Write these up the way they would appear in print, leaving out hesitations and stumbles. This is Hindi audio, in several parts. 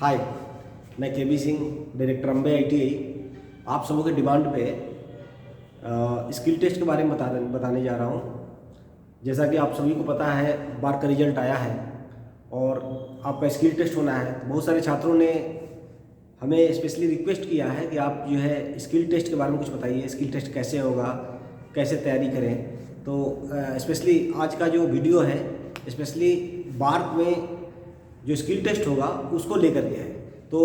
हाय, मैं K B Singh, director Ambe ITI। आप सबों के डिमांड पे स्किल टेस्ट के बारे में बताने जा रहा हूँ। जैसा कि आप सभी को पता है, बार का रिजल्ट आया है और आपका स्किल टेस्ट होना है। बहुत सारे छात्रों ने हमें स्पेशली रिक्वेस्ट किया है कि आप जो है स्किल टेस्ट के बारे में कुछ बताइए, स्किल टेस्ट कैसे होगा, कैसे तैयारी करें। तो स्पेशली आज का जो वीडियो है स्पेशली बार में जो स्किल टेस्ट होगा उसको लेकर के है। तो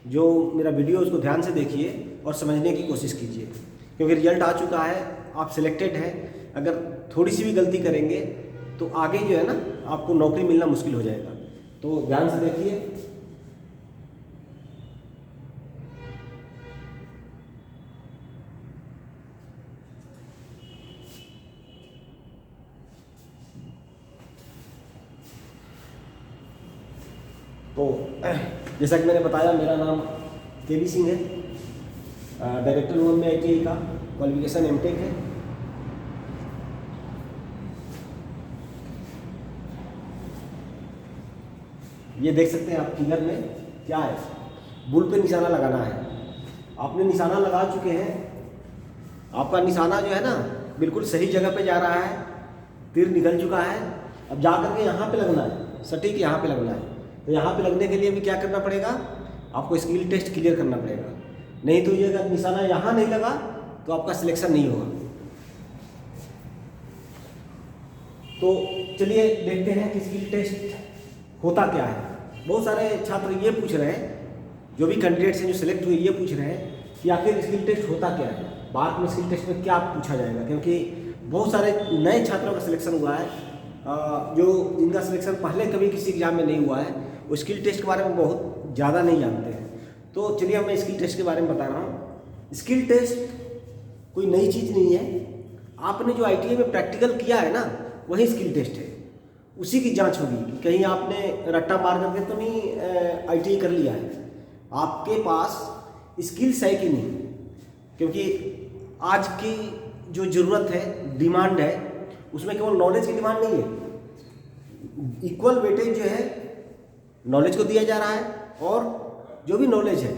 जो मेरा वीडियो उसको ध्यान से देखिए और समझने की कोशिश कीजिए, क्योंकि रिजल्ट आ चुका है, आप सिलेक्टेड हैं। अगर थोड़ी सी भी गलती करेंगे तो आगे जो है ना आपको नौकरी मिलना मुश्किल हो जाएगा। तो ध्यान से देखिए। तो जैसा कि मैंने बताया, मेरा नाम के बी सिंह है, डायरेक्टर हूँ मैं ITI का, क्वालिफिकेशन MTech है। ये देख सकते हैं आप फिगर में क्या है, बुल पे निशाना लगाना है। आपने निशाना लगा चुके हैं, आपका निशाना जो है ना बिल्कुल सही जगह पे जा रहा है, तीर निकल चुका है। अब जा करके यहाँ पे लगना है, सटीक यहाँ पे लगना है। तो यहाँ पे लगने के लिए भी क्या करना पड़ेगा, आपको स्किल टेस्ट क्लियर करना पड़ेगा। नहीं तो ये अगर निशाना यहाँ नहीं लगा तो आपका सिलेक्शन नहीं होगा। तो चलिए देखते हैं कि स्किल टेस्ट होता क्या है। बहुत सारे छात्र ये पूछ रहे हैं, जो भी कैंडिडेट्स हैं जो सिलेक्ट हुए, ये पूछ रहे हैं कि आखिर स्किल टेस्ट होता क्या है, बाद में स्किल टेस्ट में क्या पूछा जाएगा। क्योंकि बहुत सारे नए छात्रों का सिलेक्शन हुआ है, जो जिनका सिलेक्शन पहले कभी किसी एग्जाम में नहीं हुआ है, वो स्किल टेस्ट के बारे में बहुत ज़्यादा नहीं जानते हैं। तो चलिए मैं स्किल टेस्ट के बारे में बता रहा हूँ। स्किल टेस्ट कोई नई चीज़ नहीं है। आपने जो ITI में प्रैक्टिकल किया है ना, वही स्किल टेस्ट है। उसी की जांच होगी कि कहीं आपने रट्टा मार करके तो नहीं ITI कर लिया है। आपके पास स्किल्स है कि नहीं, क्योंकि आज की जो ज़रूरत है, डिमांड है, उसमें केवल नॉलेज की डिमांड नहीं है। इक्वल वेटेज जो है नॉलेज को दिया जा रहा है, और जो भी नॉलेज है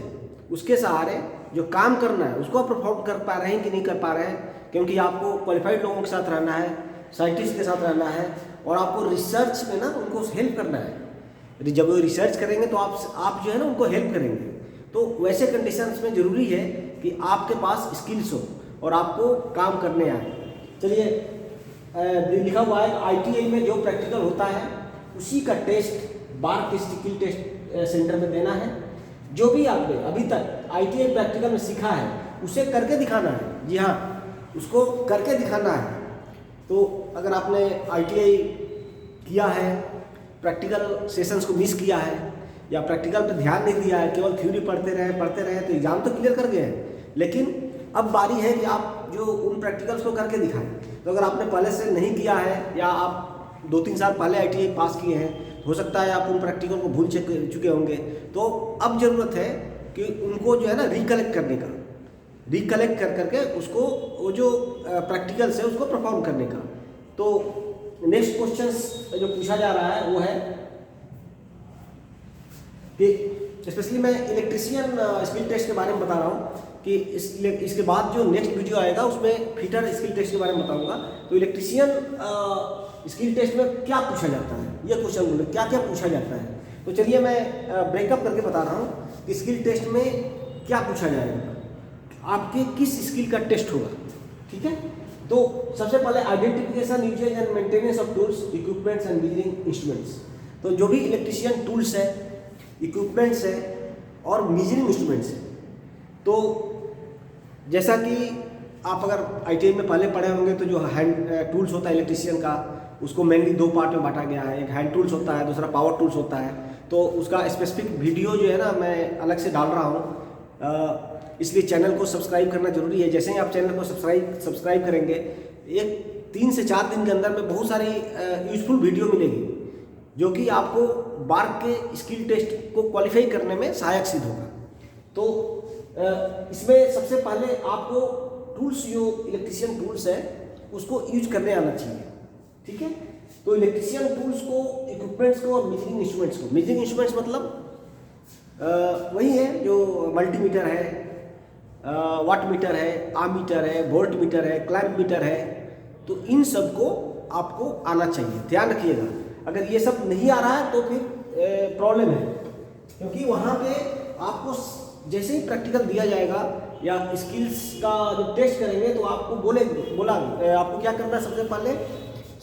उसके सहारे जो काम करना है उसको आप परफॉर्म कर पा रहे हैं कि नहीं कर पा रहे हैं। क्योंकि आपको क्वालिफाइड लोगों के साथ रहना है, साइंटिस्ट के साथ रहना है, और आपको रिसर्च में ना उनको हेल्प करना है। जब वो रिसर्च करेंगे तो आप जो है ना उनको हेल्प करेंगे। तो वैसे कंडीशंस में ज़रूरी है कि आपके पास स्किल्स हो और आपको काम करने आए। चलिए लिखा हुआ है ITI में जो प्रैक्टिकल होता है उसी का टेस्ट बार के स्किल टेस्ट सेंटर में देना है। जो भी आपने अभी तक ITI प्रैक्टिकल में सीखा है उसे करके दिखाना है। जी हाँ, उसको करके दिखाना है। तो अगर आपने ITI किया है, प्रैक्टिकल सेशंस को मिस किया है, या प्रैक्टिकल पर ध्यान नहीं दिया है, केवल थ्योरी पढ़ते रहे तो एग्ज़ाम तो क्लियर कर गए हैं, लेकिन अब बारी है कि आप जो उन प्रैक्टिकल्स को करके दिखाएं। तो अगर आपने पहले से नहीं किया है, या आप 2-3 साल पहले ITI पास किए हैं, हो सकता है आप उन प्रैक्टिकल को भूल चुके होंगे। तो अब ज़रूरत है कि उनको जो है ना रिकलेक्ट करने का, रिकलेक्ट कर करके उसको वो जो प्रैक्टिकल्स है उसको परफॉर्म करने का। तो नेक्स्ट क्वेश्चंस जो पूछा जा रहा है वो है कि स्पेशली मैं इलेक्ट्रीशियन स्किल टेस्ट के बारे में बता रहा हूँ कि इसके बाद जो नेक्स्ट वीडियो आएगा उसमें फिटर स्किल टेस्ट के बारे में बताऊँगा। तो इलेक्ट्रीशियन स्किल टेस्ट में क्या पूछा जाता है, ये क्वेश्चन बोले क्या क्या पूछा जाता है। तो चलिए मैं ब्रेकअप करके बता रहा हूँ कि स्किल टेस्ट में क्या पूछा जाएगा, आपके किस स्किल का टेस्ट होगा। ठीक है, तो सबसे पहले identification, usages and maintenance of tools, equipments and measuring instruments. तो जो भी इलेक्ट्रीशियन टूल्स है, इक्विपमेंट्स है और मेजरिंग इंस्ट्रूमेंट्स है। तो जैसा कि आप अगर ITI में पहले पढ़े होंगे तो जो हैंड टूल्स होता है इलेक्ट्रीशियन का, उसको मेनली 2 पार्ट में बांटा गया है। एक हैंड टूल्स होता है, दूसरा पावर टूल्स होता है। तो उसका स्पेसिफिक वीडियो जो है ना मैं अलग से डाल रहा हूँ, इसलिए चैनल को सब्सक्राइब करना जरूरी है। जैसे ही आप चैनल को सब्सक्राइब करेंगे, एक 3 से 4 दिन के अंदर में बहुत सारी यूजफुल वीडियो मिलेगी, जो कि आपको बार के स्किल टेस्ट को क्वालिफाई करने में सहायक सिद्ध होगा। तो इसमें सबसे पहले आपको टूल्स, जो इलेक्ट्रीशियन टूल्स है उसको यूज करने आना चाहिए। ठीक है, तो इलेक्ट्रीशियन टूल्स को, इक्विपमेंट्स को और मेजरिंग इंस्ट्रूमेंट्स को, मेजरिंग इंस्ट्रूमेंट्स मतलब वही है जो मल्टीमीटर है, वाट मीटर है, आमीटर है, वोल्ट मीटर है, क्लैंप मीटर है। तो इन सब को आपको आना चाहिए, ध्यान रखिएगा। अगर ये सब नहीं आ रहा है तो फिर प्रॉब्लम है, क्योंकि वहाँ पे आपको जैसे ही प्रैक्टिकल दिया जाएगा या स्किल्स का जब टेस्ट करेंगे तो आपको बोला आपको क्या करना है, सबसे पहले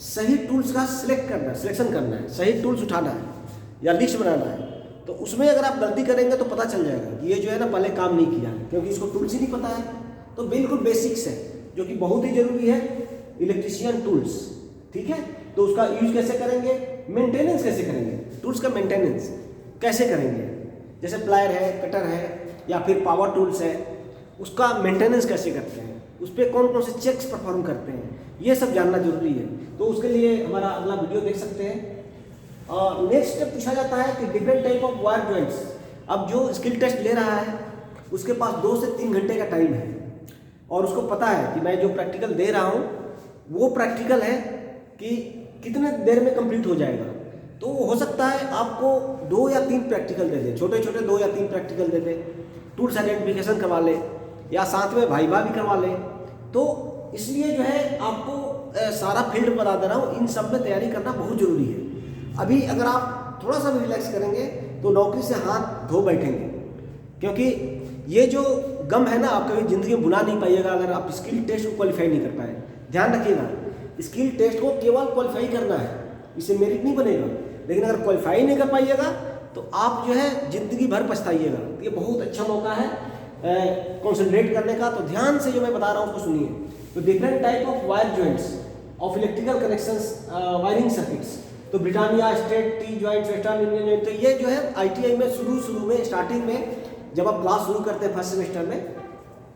सही टूल्स का सिलेक्शन करना है, सही टूल्स उठाना है या लिस्ट बनाना है। तो उसमें अगर आप गलती करेंगे तो पता चल जाएगा कि ये जो है ना पहले काम नहीं किया है, क्योंकि इसको टूल्स ही नहीं पता है। तो बिल्कुल बेसिक्स है जो कि बहुत ही जरूरी है, इलेक्ट्रीशियन टूल्स, ठीक है। तो उसका यूज कैसे करेंगे, मेंटेनेंस कैसे करेंगे, टूल्स का मेंटेनेंस कैसे करेंगे, जैसे प्लायर है, कटर है या फिर पावर टूल्स है, उसका मेंटेनेंस कैसे करते हैं, उस पर कौन कौन से चेक्स परफॉर्म करते हैं, ये सब जानना जरूरी है। तो उसके लिए हमारा अगला वीडियो देख सकते हैं। नेक्स्ट पूछा जाता है कि different type of wire joints. अब जो स्किल टेस्ट ले रहा है उसके पास 2 से 3 घंटे का टाइम है और उसको पता है कि मैं जो प्रैक्टिकल दे रहा हूँ वो प्रैक्टिकल है कि कितने देर में कंप्लीट हो जाएगा। तो हो सकता है आपको 2 या 3 प्रैक्टिकल दे दे, छोटे छोटे 2 या 3 प्रैक्टिकल दे दे, टूल्स आइडेंटिफिकेशन करवा ले या साथ में वाइवा भी करवा ले। तो इसलिए जो है आपको सारा फील्ड बता दे रहा हूँ, इन सब में तैयारी करना बहुत ज़रूरी है। अभी अगर आप थोड़ा सा भी रिलैक्स करेंगे तो नौकरी से हाथ धो बैठेंगे, क्योंकि ये जो गम है ना आप कभी ज़िंदगी में भुला नहीं पाइएगा अगर आप स्किल टेस्ट को क्वालिफाई नहीं कर पाए। ध्यान रखिएगा, स्किल टेस्ट को केवल क्वालिफाई करना है, इससे मेरिट नहीं बनेगा। लेकिन अगर क्वालिफाई नहीं कर पाइएगा तो आप जो है ज़िंदगी भर पछताइएगा। ये बहुत अच्छा मौका है कॉन्सेंट्रेट करने का। तो ध्यान से जो मैं बता रहा हूँ उसको सुनिए। तो different type of wire joints of electrical connections wiring circuits. तो Britannia, straight, T joint, western union joint, तो ये जो है आईटीआई में शुरू में स्टार्टिंग में जब आप क्लास शुरू करते हैं फर्स्ट सेमेस्टर में,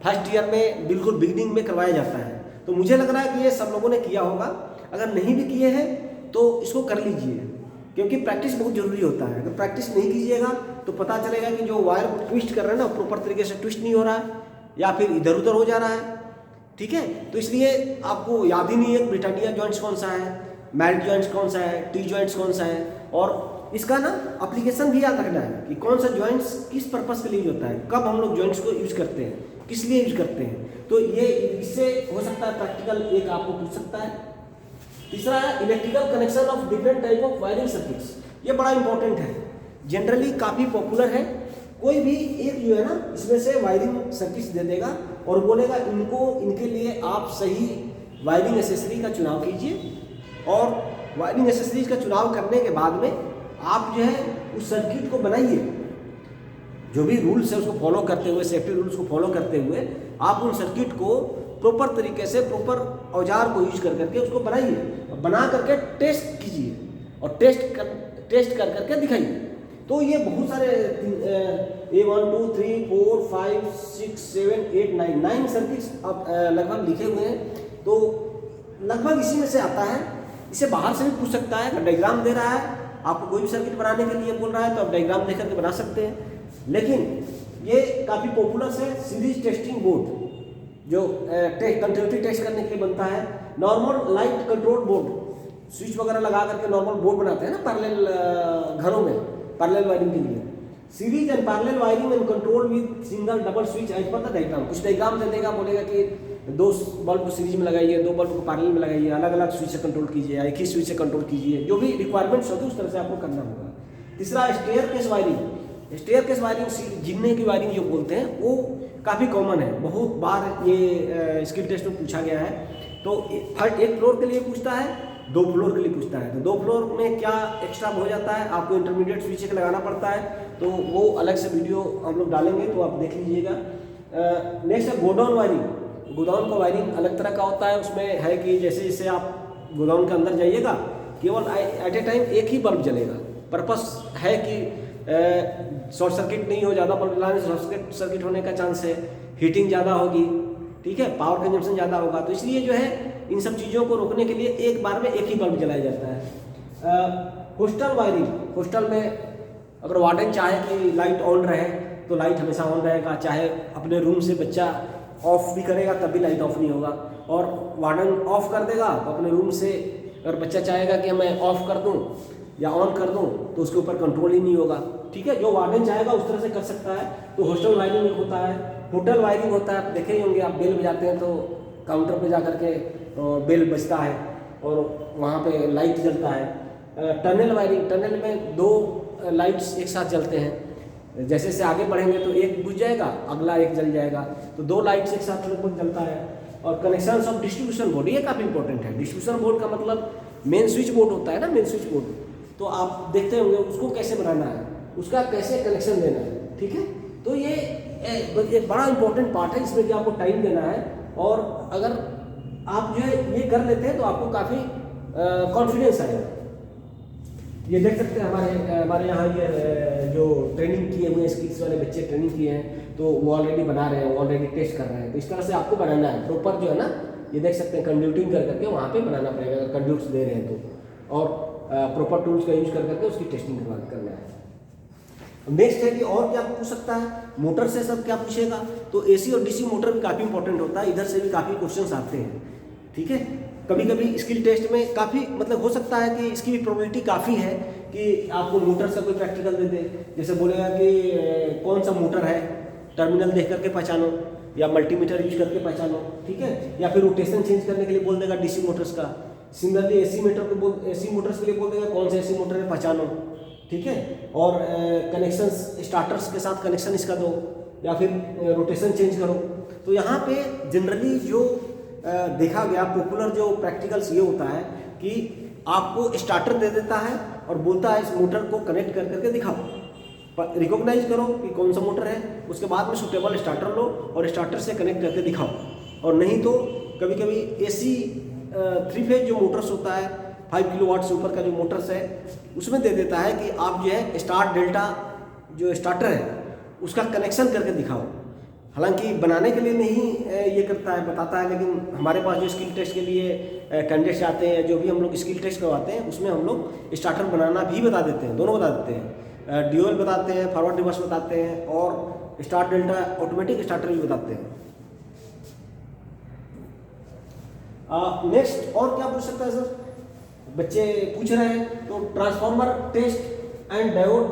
फर्स्ट ईयर में बिल्कुल बिगिनिंग में करवाया जाता है। तो मुझे लग रहा है कि ये सब लोगों ने किया होगा। अगर नहीं भी किए हैं तो इसको कर लीजिए, क्योंकि प्रैक्टिस बहुत जरूरी होता है। अगर प्रैक्टिस नहीं कीजिएगा तो पता चलेगा कि जो वायर को ट्विस्ट कर रहे हैं ना प्रॉपर तरीके से ट्विस्ट नहीं हो रहा है या फिर इधर उधर हो जा रहा है, ठीक है। तो इसलिए आपको याद ही नहीं है ब्रिटानिया जॉइंट्स कौन सा है, मैरिट जॉइंट्स कौन सा है, टी जॉइंट्स कौन सा है, और इसका ना एप्लीकेशन भी याद रखना है कि कौन सा जॉइंट्स किस पर्पस के लिए यूज होता है, कब हम लोग जॉइंट्स को यूज करते हैं, किस लिए यूज करते हैं। तो ये इससे हो सकता है प्रैक्टिकल एक आपको पूछ सकता है। तीसरा है electrical connection of different type of wiring circuits. ये बड़ा इंपॉर्टेंट है, जनरली काफ़ी पॉपुलर है। कोई भी एक जो है ना इसमें से वायरिंग सर्किट्स दे देगा और बोलेगा इनके लिए आप सही वायरिंग एसेसरी का चुनाव कीजिए, और वायरिंग एसेसरीज का चुनाव करने के बाद में आप जो है उस सर्किट को बनाइए, जो भी रूल्स है उसको फॉलो करते हुए, सेफ्टी रूल्स को फॉलो करते हुए आप उन सर्किट को प्रॉपर तरीके से प्रॉपर औजार को यूज कर करके उसको बनाइए, और बना करके टेस्ट कीजिए और टेस्ट कर करके दिखाइए। तो ये बहुत सारे A1 2 3 4 5 6 7 8 9 सर्किट्स अब लगभग लिखे हुए हैं। तो लगभग इसी में से आता है, इसे बाहर से भी पूछ सकता है। अगर डायग्राम दे रहा है आपको कोई भी सर्किट बनाने के लिए बोल रहा है तो आप डायग्राम देख करके बना सकते हैं। लेकिन ये काफ़ी पॉपुलर है सीरीज टेस्टिंग बोर्ड, जो कंटिन्यूटी टेस्ट करने के लिए बनता है। Normal light control board, switch वगैरह लगा करके नॉर्मल बोर्ड बनाते हैं ना पैरेलल घरों में, पैरेलल वायरिंग के लिए। Series and parallel wiring and control with single double switch as per the diagram. कुछ डायग्राम दे देगा, बोलेगा कि 2 बल्ब को सीरीज में लगाइए, 2 बल्ब को पैरेलल में लगाइए, अलग अलग स्विच से कंट्रोल कीजिए या एक ही स्विच से कंट्रोल कीजिए, जो भी रिक्वायरमेंट्स होगी उस तरह से आपको करना होगा। तीसरा स्टेयरकेस वायरिंग। स्टेयरकेस वायरिंग जिन्ने की वायरिंग जो बोलते हैं वो काफ़ी कॉमन है, बहुत बार ये स्किल टेस्ट में पूछा गया है। तो एक फ्लोर के लिए पूछता है, 2 फ्लोर के लिए पूछता है। तो 2 फ्लोर में क्या एक्स्ट्रा हो जाता है, आपको इंटरमीडिएट स्विच लगाना पड़ता है, तो वो अलग से वीडियो हम लोग डालेंगे तो आप देख लीजिएगा। नेक्स्ट है गोडाउन वायरिंग। गोडाउन का वायरिंग अलग तरह का होता है, उसमें है कि जैसे जैसे आप गोडाउन के अंदर जाइएगा केवल एट ए टाइम एक ही बल्ब जलेगा। पर्पस है कि शॉर्ट सर्किट नहीं हो, ज़्यादा बल्ब जलाने से शॉर्ट सर्किट होने का चांस है, हीटिंग ज़्यादा होगी, ठीक है, पावर कंजम्पशन ज़्यादा होगा। तो इसलिए जो है इन सब चीज़ों को रोकने के लिए एक बार में एक ही बल्ब जलाया जाता है। हॉस्टल वायरिंग, हॉस्टल में अगर वार्डन चाहे कि लाइट ऑन रहे तो लाइट हमेशा ऑन रहेगा, चाहे अपने रूम से बच्चा ऑफ भी करेगा तब भी लाइट ऑफ नहीं होगा, और वार्डन ऑफ कर देगा तो अपने रूम से अगर बच्चा चाहेगा कि मैं ऑफ कर दूं या ऑन कर दूं तो उसके ऊपर कंट्रोल ही नहीं होगा। ठीक है, जो वार्डन चाहेगा उस तरह से कर सकता है। तो हॉस्टल वायरिंग होता है, होटल वायरिंग होता है, आप देखे ही होंगे, आप बेल बजाते हैं तो काउंटर पे जा करके बेल बजता है और वहाँ पे लाइट जलता है। टनल वायरिंग, टनल में 2 लाइट्स एक साथ जलते हैं, जैसे जैसे आगे बढ़ेंगे तो एक बुझ जाएगा, अगला एक जल जाएगा, तो 2 लाइट्स एक साथ लगभग जलता है। और कनेक्शंस ऑफ डिस्ट्रीब्यूशन बोर्ड, ये काफ़ी इंपॉर्टेंट है। डिस्ट्रीब्यूशन बोर्ड का मतलब मेन स्विच बोर्ड होता है ना, मेन स्विच बोर्ड, तो आप देखते होंगे उसको कैसे बनाना है, उसका कैसे कनेक्शन देना है, ठीक है। तो ये एक बड़ा इंपॉर्टेंट पार्ट है, इसमें कि आपको टाइम देना है, और अगर आप जो है ये कर लेते हैं तो आपको काफ़ी कॉन्फिडेंस आएगा। ये देख सकते हैं हमारे यहाँ ये जो ट्रेनिंग किए हुए स्किल्स वाले बच्चे ट्रेनिंग किए हैं, तो वो ऑलरेडी बना रहे हैं, ऑलरेडी टेस्ट कर रहे हैं। तो इस तरह से आपको बनाना है प्रॉपर, जो है ना, ये देख सकते हैं कंड्यूटिंग कर करके वहाँ पे बनाना पड़ेगा अगर कंड्यूट्स दे रहे हैं तो, और प्रॉपर टूल्स का यूज कर करके उसकी टेस्टिंग करना है। नेक्स्ट है कि और क्या पूछ सकता है, मोटर से सब क्या पूछेगा, तो एसी और डीसी मोटर भी काफ़ी इंपॉर्टेंट होता है, इधर से भी काफ़ी क्वेश्चंस आते हैं, ठीक है। कभी कभी स्किल टेस्ट में काफ़ी मतलब हो सकता है कि इसकी भी प्रोबेबिलिटी काफ़ी है कि आपको मोटर से कोई प्रैक्टिकल दे दे, जैसे बोलेगा कि कौन सा मोटर है, टर्मिनल देख करके पहचानो, या मल्टीमीटर यूज करके पहचानो, ठीक है, या फिर रोटेशन चेंज करने के लिए बोल देगा डीसी मोटर्स का। सिमिलरली एसी मोटर्स के लिए बोल देगा कौन सा एसी मोटर है पहचानो, ठीक है। और कनेक्शंस स्टार्टर्स के साथ कनेक्शन इसका दो, या फिर रोटेशन चेंज करो। तो यहाँ पे जनरली जो देखा गया पॉपुलर जो प्रैक्टिकल्स ये होता है कि आपको स्टार्टर दे देता है और बोलता है इस मोटर को कनेक्ट कर करके दिखाओ, रिकॉग्नाइज करो कि कौन सा मोटर है, उसके बाद में सूटेबल स्टार्टर लो और स्टार्टर से कनेक्ट करके दिखाओ। और नहीं तो कभी कभी एसी 3 फेज जो मोटर्स होता है, 5 किलोवाट से ऊपर का जो मोटर्स है, उसमें दे देता है कि आप जो है स्टार डेल्टा जो स्टार्टर है उसका कनेक्शन करके दिखाओ। हालांकि बनाने के लिए नहीं ये करता है, बताता है, लेकिन हमारे पास जो स्किल टेस्ट के लिए कैंडिडेट्स आते हैं, जो भी हम लोग स्किल टेस्ट करवाते हैं, उसमें हम लोग स्टार्टर बनाना भी बता देते हैं, दोनों बता देते हैं, ड्यूअल बताते हैं, फॉरवर्ड रिवर्स बताते हैं, और स्टार डेल्टा ऑटोमेटिक स्टार्टर भी बताते हैं। नेक्स्ट और क्या पूछ सकता है सर, बच्चे पूछ रहे हैं, तो transformer test and diode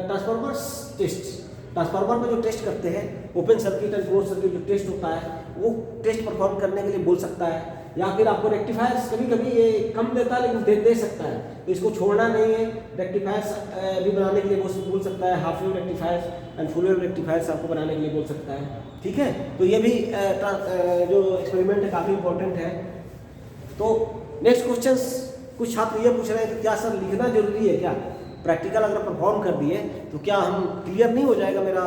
transformers test, transformer में जो टेस्ट करते हैं, open circuit and close circuit जो टेस्ट होता है, वो टेस्ट परफॉर्म करने के लिए बोल सकता है। या फिर आपको रेक्टिफायर्स कभी कभी ये कम देता है लेकिन दे सकता है, तो इसको छोड़ना नहीं है। रेक्टिफायर्स भी बनाने के लिए बोल सकता है, half wave rectifiers and full wave rectifiers आपको बनाने के लिए बोल सकता है, ठीक है। तो ये भी जो एक्सपेरिमेंट है काफ़ी इंपॉर्टेंट है। तो नेक्स्ट क्वेश्चंस, कुछ छात्र ये पूछ रहे हैं कि क्या सर लिखना जरूरी है क्या, प्रैक्टिकल अगर परफॉर्म कर दिए तो क्या हम क्लियर नहीं हो जाएगा मेरा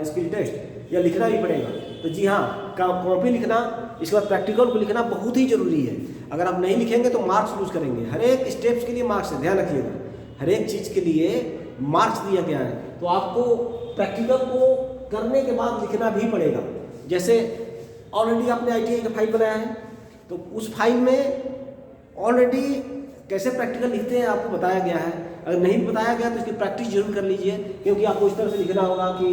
स्किल टेस्ट, या लिखना भी पड़ेगा। तो जी हाँ, कॉपी लिखना, इसके बाद प्रैक्टिकल को लिखना बहुत ही जरूरी है। अगर आप नहीं लिखेंगे तो मार्क्स लूज करेंगे। हर एक स्टेप्स के लिए मार्क्स है, ध्यान रखिएगा, हर एक चीज़ के लिए मार्क्स दिया गया है। तो आपको प्रैक्टिकल को करने के बाद लिखना भी पड़ेगा। जैसे ऑलरेडी आपने ITI का फाइल बनाया है, तो उस फाइल में ऑलरेडी कैसे प्रैक्टिकल लिखते हैं आपको बताया गया है। अगर नहीं बताया गया तो इसकी प्रैक्टिस जरूर कर लीजिए, क्योंकि आपको इस तरह से लिखना होगा कि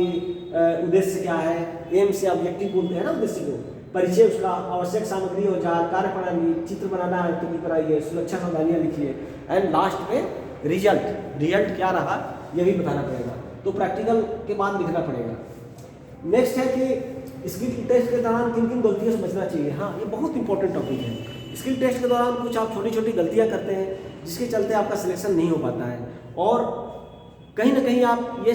उद्देश्य क्या है, एम से ऑब्जेक्टिव बोलते हैं ना उद्देश्य को, परिचय उसका, आवश्यक सामग्री औजार, कार्य प्रणाली, चित्र बनाना है तो बनाइए, सुरक्षा सावधानियाँ लिखिए, एंड लास्ट में रिजल्ट क्या रहा ये भी बताना पड़ेगा। तो प्रैक्टिकल के बाद लिखना पड़ेगा। नेक्स्ट है कि स्किल टेस्ट के दौरान किन किन गलतियों से बचना चाहिए। हाँ, ये बहुत इंपॉर्टेंट टॉपिक है। स्किल टेस्ट के दौरान कुछ आप छोटी छोटी गलतियाँ करते हैं जिसके चलते आपका सिलेक्शन नहीं हो पाता है, और कहीं ना कहीं आप ये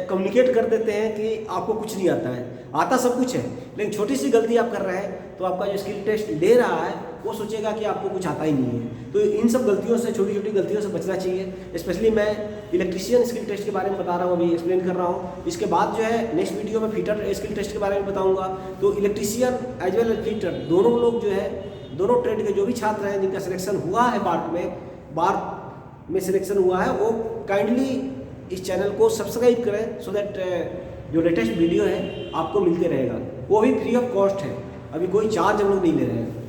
कम्युनिकेट कर देते हैं कि आपको कुछ नहीं आता है। आता सब कुछ है, लेकिन छोटी सी गलती आप कर रहे हैं तो आपका जो स्किल टेस्ट ले रहा है वो सोचेगा कि आपको कुछ आता ही नहीं है। तो इन सब गलतियों से, छोटी छोटी गलतियों से बचना चाहिए। स्पेशली मैं इलेक्ट्रीशियन स्किल टेस्ट के बारे में बता रहा हूँ, अभी एक्सप्लेन कर रहा हूँ। इसके बाद जो है नेक्स्ट वीडियो में फिटर स्किल टेस्ट के बारे में बताऊँगा। तो electrician as well as fitter दोनों लोग जो है, दोनों ट्रेड के जो भी छात्र हैं जिनका सिलेक्शन हुआ है बार में सिलेक्शन हुआ है, वो काइंडली इस चैनल को सब्सक्राइब करें, सो दैट जो लेटेस्ट वीडियो है आपको मिलते रहेगा। वो भी फ्री ऑफ कॉस्ट है, अभी कोई चार्ज हम लोग नहीं ले रहे हैं।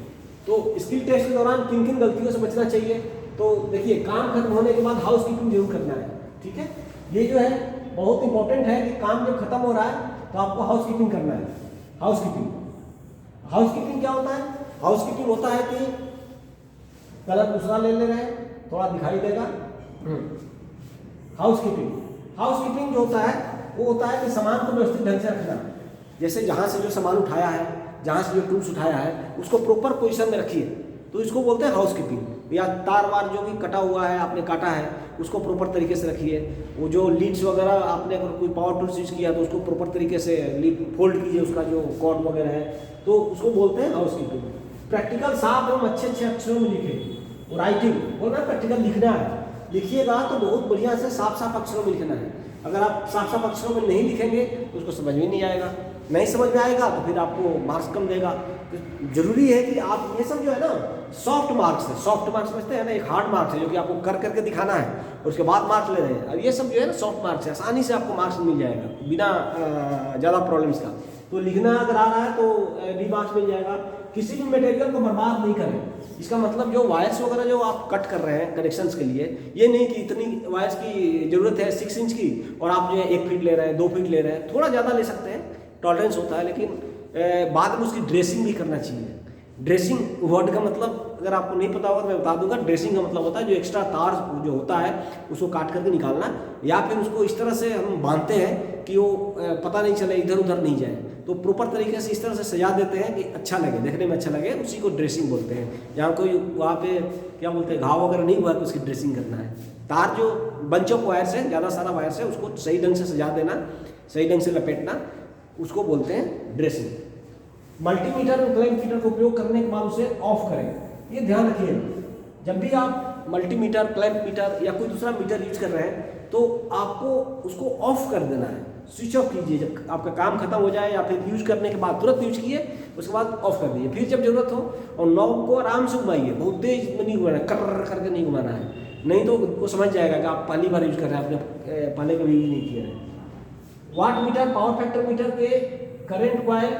तो स्किल टेस्ट के दौरान किन किन गलतियों से बचना चाहिए, तो देखिए, काम खत्म होने के बाद हाउस कीपिंग जरूर करना है, ठीक है। ये जो है बहुत इंपॉर्टेंट है कि काम जब खत्म हो रहा है तो आपको हाउस कीपिंग करना है। हाउस कीपिंग क्या होता है? हाउस कीपिंग होता है कि कलर दूसरा ले रहे हैं, थोड़ा दिखाई देगा। हाउस कीपिंग हाउस कीपिंग जो होता है वो होता है कि सामान को व्यवस्थित ढंग से रखना। जैसे जहाँ से जो सामान उठाया है, जहाँ से जो टूल्स उठाया है उसको प्रॉपर पोजीशन में रखिए, तो इसको बोलते हैं हाउस कीपिंग। या तार वार जो भी कटा हुआ है, आपने काटा है, उसको प्रॉपर तरीके से रखिए। वो जो लीड्स वगैरह आपने अगर कोई पावर टूल्स यूज किया तो उसको प्रॉपर तरीके से लीड फोल्ड कीजिए, उसका जो कॉर्ड वगैरह है, तो उसको बोलते हैं हाउस कीपिंग। प्रैक्टिकल साफ एवं अच्छे अच्छे अक्षरों में लिखें। और राइटिंग बोलना, प्रैक्टिकल लिखना है, लिखिएगा तो बहुत बढ़िया से साफ साफ अक्षरों में लिखना है। अगर आप साफ साफ अक्षरों में नहीं लिखेंगे तो उसको समझ में नहीं आएगा, नहीं समझ में आएगा तो फिर आपको मार्क्स कम देगा। तो जरूरी है कि आप ये सब जो है ना सॉफ्ट मार्क्स है, सॉफ्ट मार्क्स समझते हैं ना, एक हार्ड मार्क्स है जो कि आपको कर करके दिखाना है और उसके बाद मार्क्स ले रहे हैं। अब ये सब जो है ना सॉफ्ट मार्क्स है, आसानी से आपको मार्क्स मिल जाएगा बिना ज़्यादा प्रॉब्लम्स का। तो लिखना अगर आ रहा है तो भी मार्क्स मिल जाएगा। किसी भी मटेरियल को बर्बाद नहीं करें। इसका मतलब जो वायर्स वगैरह जो आप कट कर रहे हैं कनेक्शंस के लिए, ये नहीं कि इतनी वायर्स की ज़रूरत है 6 इंच की और आप जो है 1 फीट ले रहे हैं, 2 फीट ले रहे हैं, थोड़ा ज़्यादा ले सकते हैं, टॉलरेंस होता है, लेकिन बाद में उसकी ड्रेसिंग भी करना चाहिए। ड्रेसिंग वर्ड का मतलब अगर आपको नहीं पता होगा तो मैं बता दूंगा। ड्रेसिंग का मतलब होता है जो एक्स्ट्रा तार जो होता है उसको काट करके निकालना, या फिर उसको इस तरह से हम बांधते हैं कि वो पता नहीं चले, इधर उधर नहीं जाए। तो प्रॉपर तरीके से इस तरह से सजा देते हैं कि अच्छा लगे, देखने में अच्छा लगे, उसी को ड्रेसिंग बोलते हैं। जहाँ कोई वहाँ पे क्या बोलते हैं घाव वगैरह नहीं हुआ तो उसकी ड्रेसिंग करना है। तार जो बंच ऑफ वायर्स है, ज़्यादा सारा वायर्स है, उसको सही ढंग से सजा देना, सही ढंग से लपेटना, उसको बोलते हैं ड्रेसिंग। मल्टीमीटर और क्लैंप मीटर का उपयोग करने के बाद उसे ऑफ करें। ये ध्यान रखिए, जब भी आप मल्टीमीटर, क्लैंप मीटर या कोई दूसरा मीटर यूज कर रहे हैं तो आपको उसको ऑफ कर देना है, स्विच ऑफ कीजिए। जब आपका काम खत्म हो जाए या फिर यूज करने के बाद तुरंत यूज कीजिए, उसके बाद ऑफ कर दीजिए। फिर जब जरूरत हो और नॉब को आराम से घुमाइए, बहुत तेज में नहीं घुमाना है, कर करके नहीं घुमाना है, नहीं तो वो समझ जाएगा कि आप पहली बार यूज कर रहे हैं, आपने पहले कभी यूज नहीं किया है। Watt meter, power factor meter के करंट कॉइल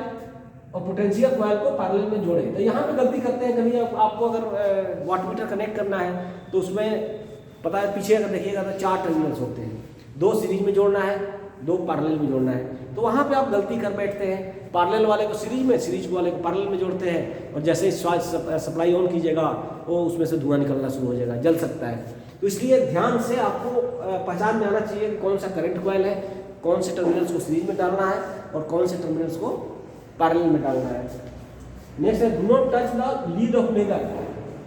और पोटेंशियल कॉइल को पैरेलल में जोड़ें। तो यहाँ पे गलती करते हैं कभी, आपको अगर वाट मीटर कनेक्ट करना है तो उसमें पता है पीछे अगर देखिएगा तो 4 टर्मिनल्स होते हैं, 2 सीरीज में जोड़ना है, 2 पैरेलल में जोड़ना है। तो वहाँ पे आप गलती कर बैठते हैं, पैरेलल वाले को सीरीज में, सीरीज वाले को पैरेलल में जोड़ते हैं, और जैसे ही सप्लाई ऑन कीजिएगा वो उसमें से धुआं निकलना शुरू हो जाएगा, जल सकता है। तो इसलिए ध्यान से आपको पहचान में आना चाहिए कि कौन सा करंट कॉइल है, कौन से टर्मिनल्स को सीरीज में डालना है और कौन से टर्मिनल्स को पैरेलल में डालना है। नेक्स्ट है do not touch the lead of megger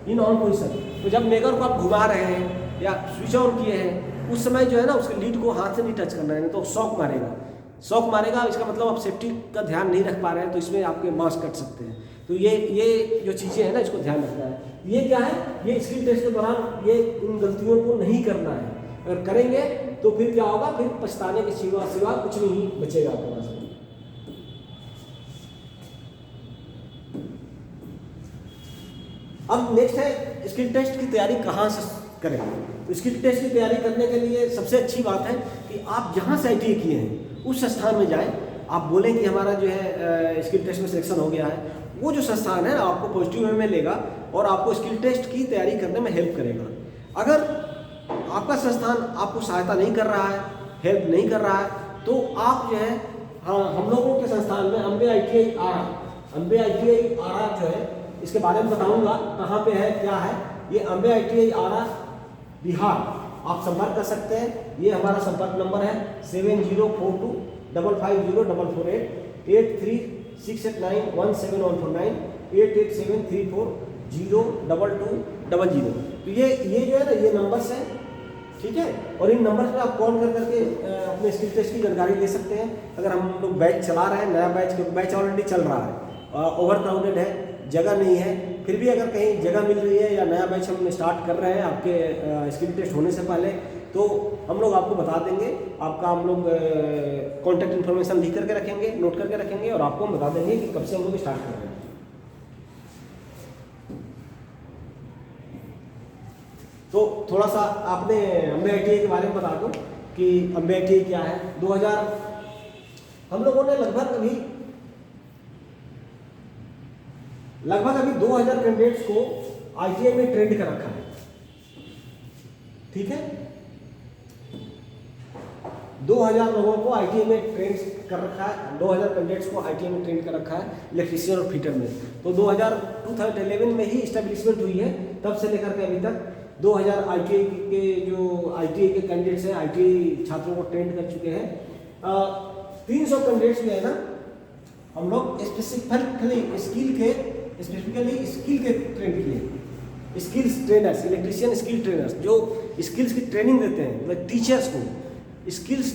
in on position. तो जब मेगर को आप घुमा रहे हैं या स्विच ऑन किए हैं उस समय जो है ना उसके लीड को हाथ से नहीं टच करना है, नहीं तो शॉक मारेगा, शॉक मारेगा। इसका मतलब आप सेफ्टी का ध्यान नहीं रख पा रहे हैं तो इसमें आपके मार्क्स कट सकते हैं। तो ये जो चीज़ें हैं ना इसको ध्यान रखना है। ये क्या है, ये स्किल टेस्ट के दौरान ये इन गलतियों को नहीं करना है। अगर करेंगे तो फिर क्या होगा, फिर पछताने के सिवा कुछ नहीं बचेगा आपके पास। अब नेक्स्ट है स्किल टेस्ट की तैयारी कहाँ से करें। तो स्किल टेस्ट की तैयारी करने के लिए सबसे अच्छी बात है कि आप जहाँ से ITI किए हैं उस संस्थान में जाएं। आप बोलें कि हमारा जो है स्किल टेस्ट में सिलेक्शन हो गया है, वो जो संस्थान है आपको पॉजिटिव वे में लेगा और आपको स्किल टेस्ट की तैयारी करने में हेल्प करेगा। अगर आपका संस्थान आपको सहायता नहीं कर रहा है, हेल्प नहीं कर रहा है, तो आप जो है हम लोगों के संस्थान में अम्बे ITI आरा जो है इसके बारे में बताऊंगा कहाँ पे है, क्या है। ये अम्बे ITI आरा बिहार, आप संपर्क कर सकते हैं। ये हमारा संपर्क नंबर है 7042550448 8368917149 8873402200। तो ये जो है ना ये नंबर्स हैं, ठीक है। और इन नंबर पे आप कॉल कर करके अपने स्किल टेस्ट की जानकारी ले सकते हैं। अगर हम लोग बैच चला रहे हैं, नया बैच ऑलरेडी चल रहा है, ओवर क्राउडेड है, जगह नहीं है, फिर भी अगर कहीं जगह मिल रही है या नया बैच हम स्टार्ट कर रहे हैं आपके स्किल टेस्ट होने से पहले, तो हम लोग आपको बता देंगे। आपका हम लोग कॉन्टैक्ट इन्फॉर्मेशन लिख करके रखेंगे, नोट करके रखेंगे, और आपको हम बता देंगे कि कब से हम लोग स्टार्ट कर रहे हैं। तो थोड़ा सा आपने अम्बे ITI के बारे में बता दूं कि अम्बे ITI क्या है। 2000 हम लोगों ने लगभग अभी 2000 कैंडिडेट्स को ITI में ट्रेंड कर रखा है, ठीक है। 2000 लोगों को ITI में ट्रेंड कर रखा है, 2000 कैंडिडेट्स को ITI में ट्रेंड कर रखा है इलेक्ट्रीशियन और फिटर में। तो 2011 में ही इस्टेब्लिशमेंट हुई है, तब से लेकर के अभी तक 2000 ITI के जो ITI के कैंडिडेट्स हैं, ITI छात्रों को ट्रेन कर चुके हैं। 300 कैंडिडेट्स जो है ना, हम लोग स्पेसिफिकली स्किल के ट्रेन किए। Skills trainers, electrician skill trainers जो स्किल्स की ट्रेनिंग देते हैं, मतलब टीचर्स को, स्किल्स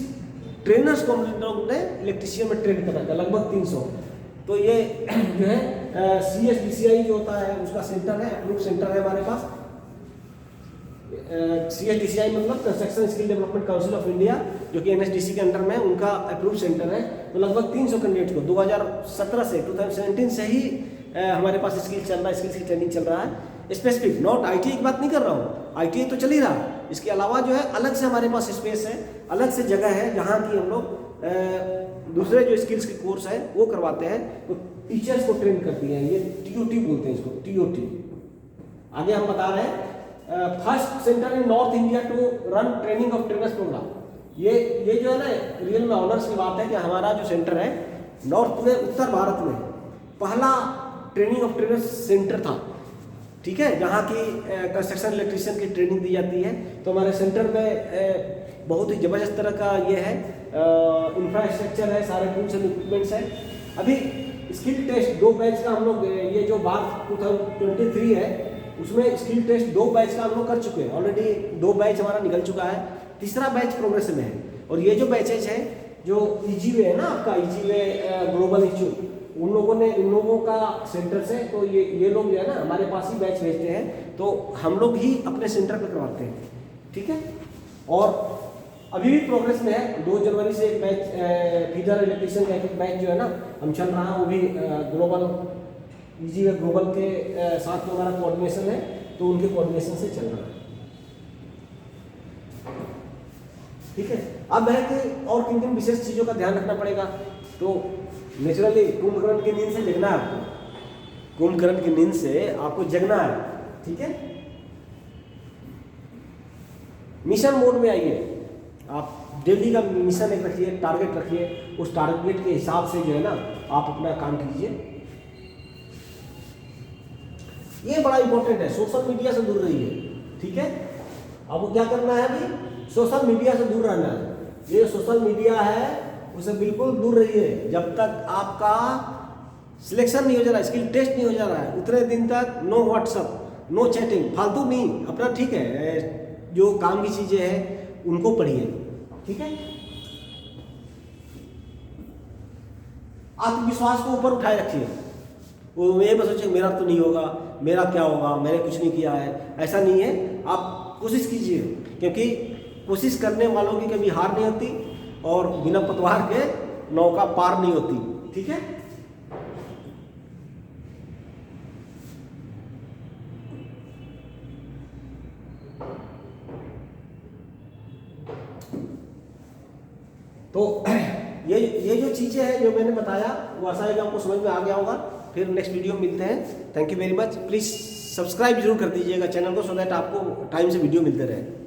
ट्रेनर्स को हम लोग ने इलेक्ट्रीशियन में ट्रेन कर रखा लगभग 300। तो ये जो है CSDCI जो होता है उसका सेंटर है, अप्रूव सेंटर है हमारे पास। CSDCI मतलब construction skill development council of India, जो कि NSDC के अंडर में है, उनका अप्रूव सेंटर है। तो लगभग 300 कैंडिडेट को 2017 से 2017 से ही हमारे पास स्किल चल रहा है, स्किल्स की ट्रेनिंग चल रहा है। स्पेसिफिक नॉट ITI की बात नहीं कर रहा हूँ, ITI तो चल ही रहा, इसके अलावा जो है अलग से हमारे पास स्पेस है, अलग से जगह है जहाँ की हम लोग दूसरे जो स्किल्स के कोर्स है वो करवाते हैं। तो टीचर्स को ट्रेन करती हैं, ये TOT बोलते हैं इसको, TOT। आगे हम बता रहे हैं first centre in north India to run training of trainers programme. ये जो है ना रियल में ऑनर्स की बात है कि हमारा जो सेंटर है नॉर्थ में, उत्तर भारत में पहला ट्रेनिंग ऑफ ट्रेनर्स सेंटर था, ठीक है, जहाँ की कंस्ट्रक्शन इलेक्ट्रीशियन की ट्रेनिंग दी जाती है। तो हमारे सेंटर में बहुत ही ज़बरदस्त तरह का ये है, इंफ्रास्ट्रक्चर है, सारे टूल्स एंड इक्विपमेंट्स हैं। अभी स्किल टेस्ट 2 बैच का हम लोग, ये जो बात 2023 है उसमें स्किल टेस्ट 2 बैच का हम लोग कर चुके हैं ऑलरेडी। 2 बैच हमारा निकल चुका है, तीसरा बैच प्रोग्रेस में है। और ये जो बैचेज है जो EGWay है ना आपका, EGWay ग्लोबल इंस्टीट्यूट, उन लोगों का सेंटर से, तो ये लोग जो है ना हमारे पास ही बैच भेजते हैं, तो हम लोग ही अपने सेंटर पर करवाते हैं, ठीक है। और अभी भी प्रोग्रेस में है, 2 जनवरी से एक बैच फीडर इलेक्ट्रीशियन का एक बैच जो है ना हम चल रहा है, वो भी ग्लोबल EGWay ग्लोबल के साथ में हमारा कोऑर्डिनेशन है, तो उनके कोऑर्डिनेशन से चल रहा है, ठीक है। अब है कि और किन किन विशेष चीज़ों का ध्यान रखना पड़ेगा। तो नेचुरली कुंभकर्ण की नींद से जगना है आपको, कुंभकर्ण की नींद से आपको जगना है, ठीक है। मिशन मोड में आइए, आप डेली का मिशन एक रखिए, टारगेट रखिए, उस टारगेट के हिसाब से जो है ना आप अपना काम कीजिए। ये बड़ा इंपॉर्टेंट है, सोशल मीडिया से दूर रहिए, ठीक है। आपको क्या करना है, अभी सोशल मीडिया से दूर रहना है। ये सोशल मीडिया है उसे बिल्कुल दूर रहिए, जब तक आपका सिलेक्शन नहीं हो जा रहा है, स्किल टेस्ट नहीं हो जा रहा है, उतने दिन तक नो व्हाट्सअप, नो चैटिंग, फालतू नहीं, अपना ठीक है जो काम की चीज़ें हैं उनको पढ़िए, ठीक है। आत्मविश्वास को ऊपर उठाए रखिए, वो ये बस सोचिए मेरा तो नहीं होगा, मेरा क्या होगा, मैंने कुछ नहीं किया है, ऐसा नहीं है। आप कोशिश कीजिए, क्योंकि कोशिश करने वालों की कभी हार नहीं होती और बिना पतवार के नौका पार नहीं होती, ठीक है। तो ये जो चीज़ें हैं जो मैंने बताया, वो आशा है कि आपको समझ में आ गया होगा। फिर नेक्स्ट वीडियो में मिलते हैं। Thank you very much. Please subscribe जरूर कर दीजिएगा चैनल को, सो दैट आपको टाइम से वीडियो मिलते रहे।